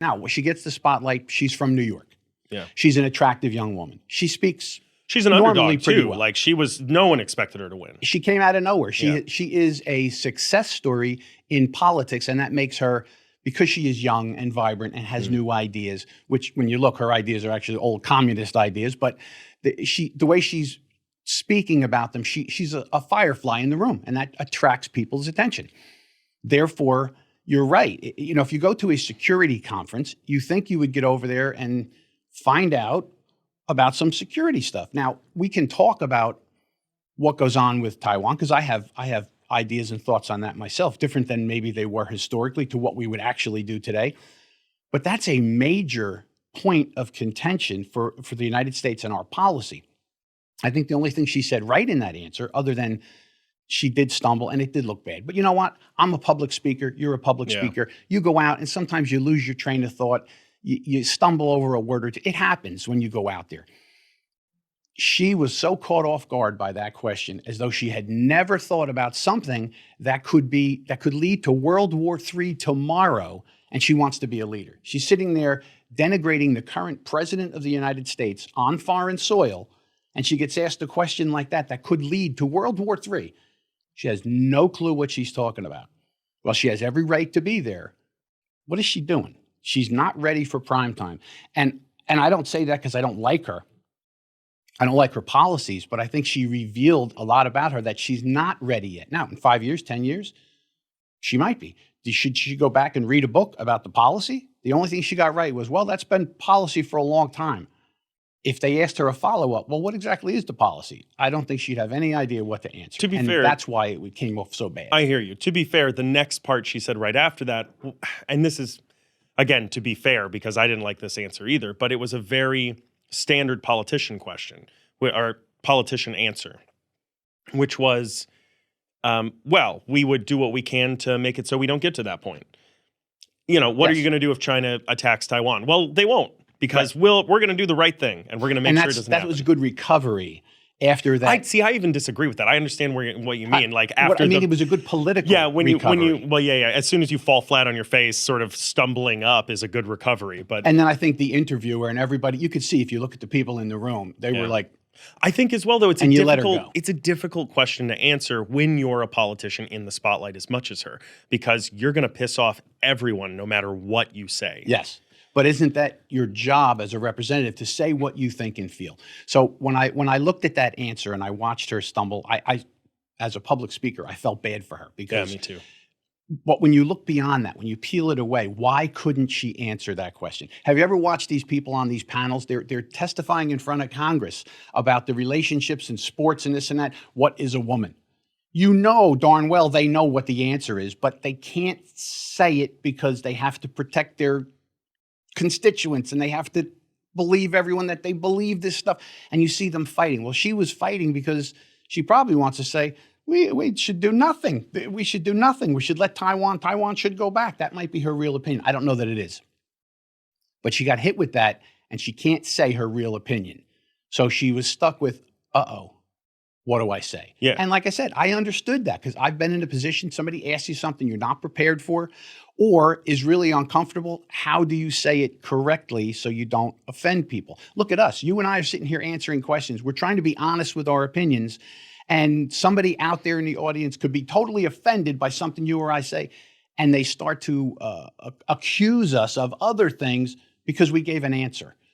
Now, when she gets the spotlight, she's from New York. Yeah. She's an attractive young woman. She speaks She's an normally underdog pretty too. well. Like no one expected her to win. She came out of nowhere. She is a success story in politics, and that makes her, because she is young and vibrant and has new ideas, which when you look, her ideas are actually old communist ideas, but the way she's speaking about them, she's a firefly in the room, and that attracts people's attention. Therefore, you're right. You know, if you go to a security conference, you think you would get over there and find out about some security stuff. Now, we can talk about what goes on with Taiwan, because I have ideas and thoughts on that myself, different than maybe they were historically to what we would actually do today. But that's a major point of contention for the United States and our policy. I think the only thing she said right in that answer, other than she did stumble and it did look bad. But you know what? I'm a public speaker. You're a public speaker. You go out and sometimes you lose your train of thought. You stumble over a word or two. It happens when you go out there. She was so caught off guard by that question, as though she had never thought about something that could lead to World War III tomorrow, and she wants to be a leader. She's sitting there denigrating the current president of the United States on foreign soil, and she gets asked a question like that could lead to World War III. She has no clue what she's talking about. Well, she has every right to be there. What is she doing? She's not ready for prime time. And I don't say that because I don't like her. I don't like her policies, but I think she revealed a lot about her that she's not ready yet. Now, in 5 years, 10 years, she might be. Should she go back and read a book about the policy? The only thing she got right was, well, that's been policy for a long time. If they asked her a follow-up, well, what exactly is the policy? I don't think she'd have any idea what to answer. To be fair, that's why it came off so bad. I hear you. To be fair, the next part she said right after that, and this is, again, to be fair, because I didn't like this answer either, but it was a very standard politician question, or politician answer, which was, well, we would do what we can to make it so we don't get to that point. You know, what are you going to do if China attacks Taiwan? Well, they won't, because we're going to do the right thing, and we're going to make sure it doesn't happen. That was good recovery after that. I even disagree with that. I understand what you mean. It was a good political recovery. As soon as you fall flat on your face, sort of stumbling up is a good recovery. And then I think the interviewer and everybody, you could see if you look at the people in the room, they were like, I think as well, though, it's a difficult question to answer when you're a politician in the spotlight as much as her, because you're going to piss off everyone no matter what you say. Yes. But isn't that your job as a representative, to say what you think and feel? So when I looked at that answer and I watched her stumble, I as a public speaker, I felt bad for her, because me too. But when you look beyond that, when you peel it away, why couldn't she answer that question? Have you ever watched these people on these panels? They're testifying in front of Congress about the relationships in sports and this and that. What is a woman? You know darn well they know what the answer is, but they can't say it because they have to protect their constituents and they have to believe everyone that they believe this stuff. And you see them fighting. Well, she was fighting because she probably wants to say, we should do nothing. We should do nothing. We should let Taiwan should go back. That might be her real opinion. I don't know that it is. But she got hit with that, and she can't say her real opinion. So she was stuck with, what do I say? Yeah. And like I said, I understood that, because I've been in a position, somebody asks you something you're not prepared for or is really uncomfortable. How do you say it correctly so you don't offend people? Look at us. You and I are sitting here answering questions. We're trying to be honest with our opinions. And somebody out there in the audience could be totally offended by something you or I say, and they start to accuse us of other things because we gave an answer.